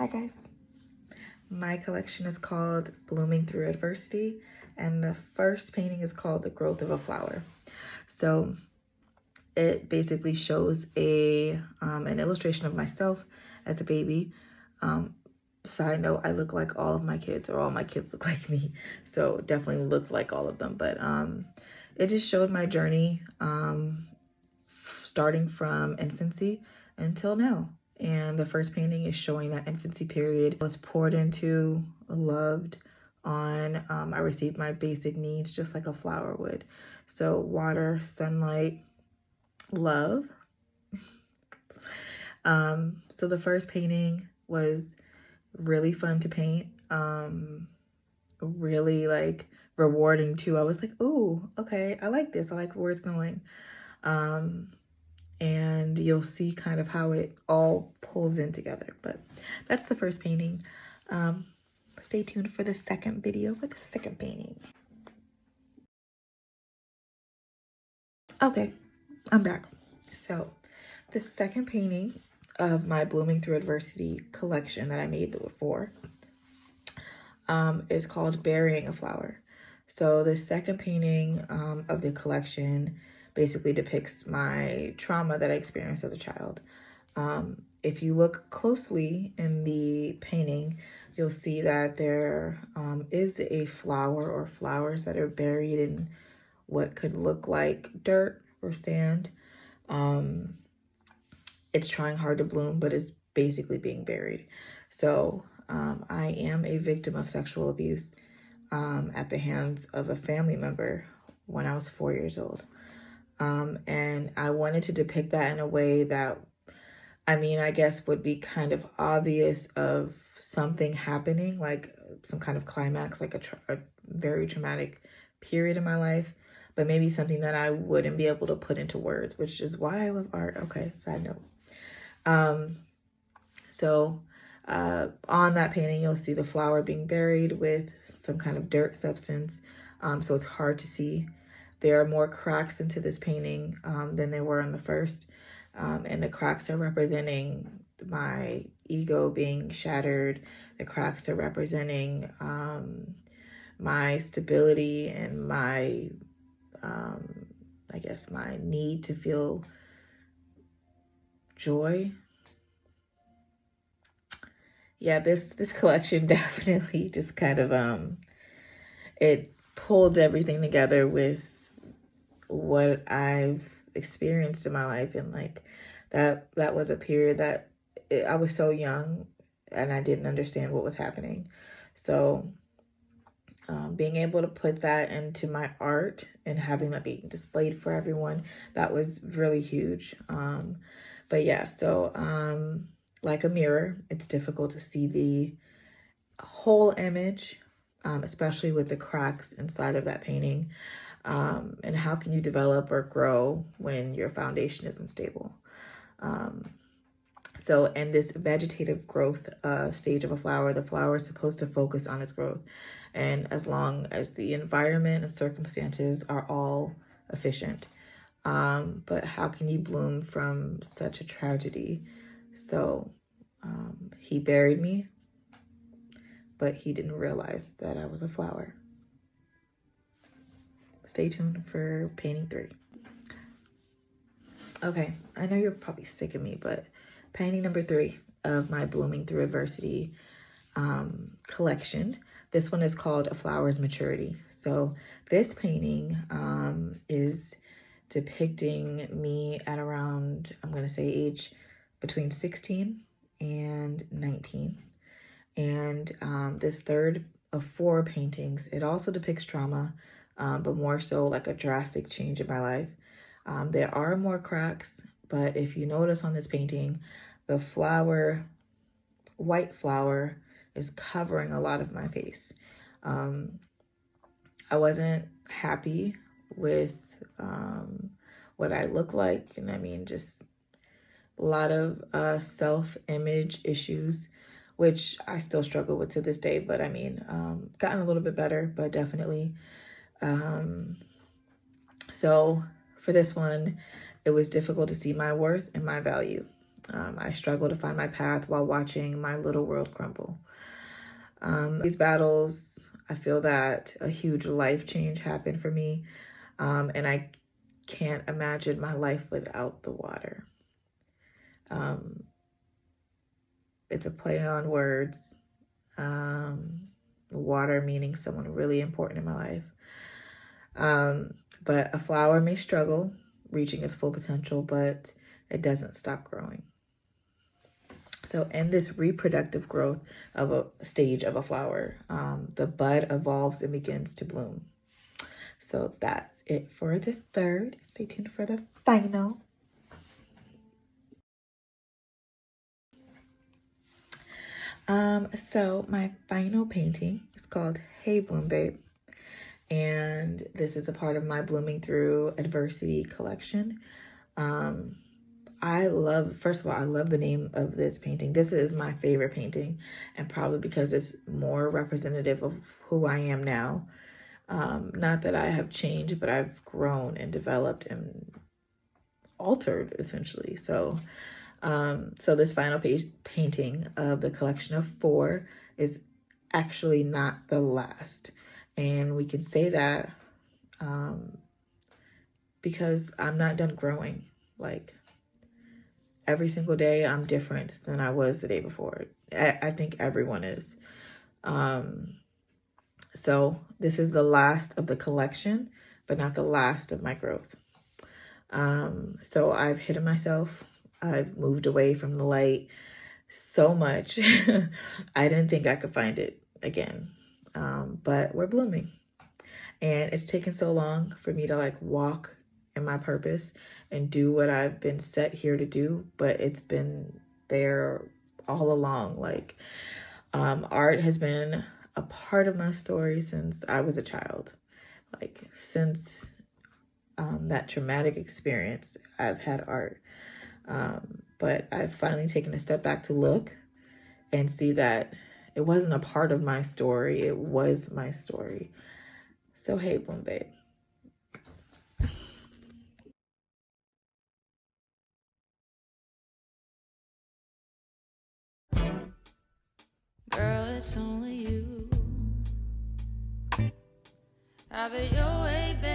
Hi guys. My collection is called Blooming Through Adversity, and the first painting is called The Growth of a Flower. So it basically shows an illustration of myself as a baby. Side note, I look like all of my kids, or all my kids look like me, so definitely look like all of them. But it just showed my journey starting from infancy until now. And the first painting is showing that infancy period. I was poured into, loved on. I received my basic needs just like a flower would. So water, sunlight, love. So the first painting was really fun to paint. Really like rewarding too. I was like, oh, okay, I like this. I like where it's going. And you'll see kind of how it all pulls in together. But that's the first painting. Stay tuned for the second video for the second painting. Okay, I'm back. So the second painting of my Blooming Through Adversity collection that I made before is called Burying a Flower. So the second painting of the collection basically depicts my trauma that I experienced as a child. If you look closely in the painting, you'll see that there is a flower or flowers that are buried in what could look like dirt or sand. It's trying hard to bloom, but is basically being buried. So I am a victim of sexual abuse at the hands of a family member when I was 4 years old. And I wanted to depict that in a way that, I guess would be kind of obvious of something happening, like some kind of climax, like a very traumatic period in my life, but maybe something that I wouldn't be able to put into words, which is why I love art. Okay, side note. On that painting, you'll see the flower being buried with some kind of dirt substance. So it's hard to see. There are more cracks into this painting than there were in the first. And the cracks are representing my ego being shattered. The cracks are representing my stability and my, my need to feel joy. Yeah, this collection definitely just kind of, it pulled everything together with what I've experienced in my life. And like that was a period that I was so young and I didn't understand what was happening. So being able to put that into my art and having that being displayed for everyone, that was really huge. But yeah, so like a mirror, it's difficult to see the whole image, especially with the cracks inside of that painting. And how can you develop or grow when your foundation isn't stable? So in this vegetative growth stage of a flower, the flower is supposed to focus on its growth. And as long as the environment and circumstances are all efficient. But how can you bloom from such a tragedy? So he buried me, but he didn't realize that I was a flower. Stay tuned for painting 3. Okay, I know you're probably sick of me, but painting number 3 of my Blooming Through Adversity collection. This one is called A Flower's Maturity. So this painting is depicting me at around, I'm going to say age between 16 and 19. And this third of 4 paintings, it also depicts trauma, but more so like a drastic change in my life. There are more cracks, but if you notice on this painting, the flower, white flower, is covering a lot of my face. I wasn't happy with what I look like, and just a lot of self-image issues, which I still struggle with to this day, but gotten a little bit better, but definitely. So for this one, it was difficult to see my worth and my value. I struggle to find my path while watching my little world crumble. These battles, I feel that a huge life change happened for me, and I can't imagine my life without the water. It's a play on words. Water meaning someone really important in my life. But a flower may struggle reaching its full potential, but it doesn't stop growing. So in this reproductive growth of a stage of a flower, the bud evolves and begins to bloom. So that's it for the third. Stay tuned for the final. So my final painting is called Hey Bloom Babe. And this is a part of my Blooming Through Adversity collection. First of all, I love the name of this painting. This is my favorite painting, and probably because it's more representative of who I am now. Not that I have changed, but I've grown and developed and altered, essentially. So this final painting of the collection of 4 is actually not the last. And we can say that because I'm not done growing. Like, every single day I'm different than I was the day before. I think everyone is. So this is the last of the collection, but not the last of my growth. So I've hidden myself. I've moved away from the light so much. I didn't think I could find it again. But we're blooming. And it's taken so long for me to like walk in my purpose and do what I've been set here to do, but it's been there all along. Like, art has been a part of my story since I was a child. Like, since that traumatic experience, I've had art. But I've finally taken a step back to look and see that it wasn't a part of my story, it was my story. So hey, Bloom Babe. Girl, it's only you. Have it your way, baby.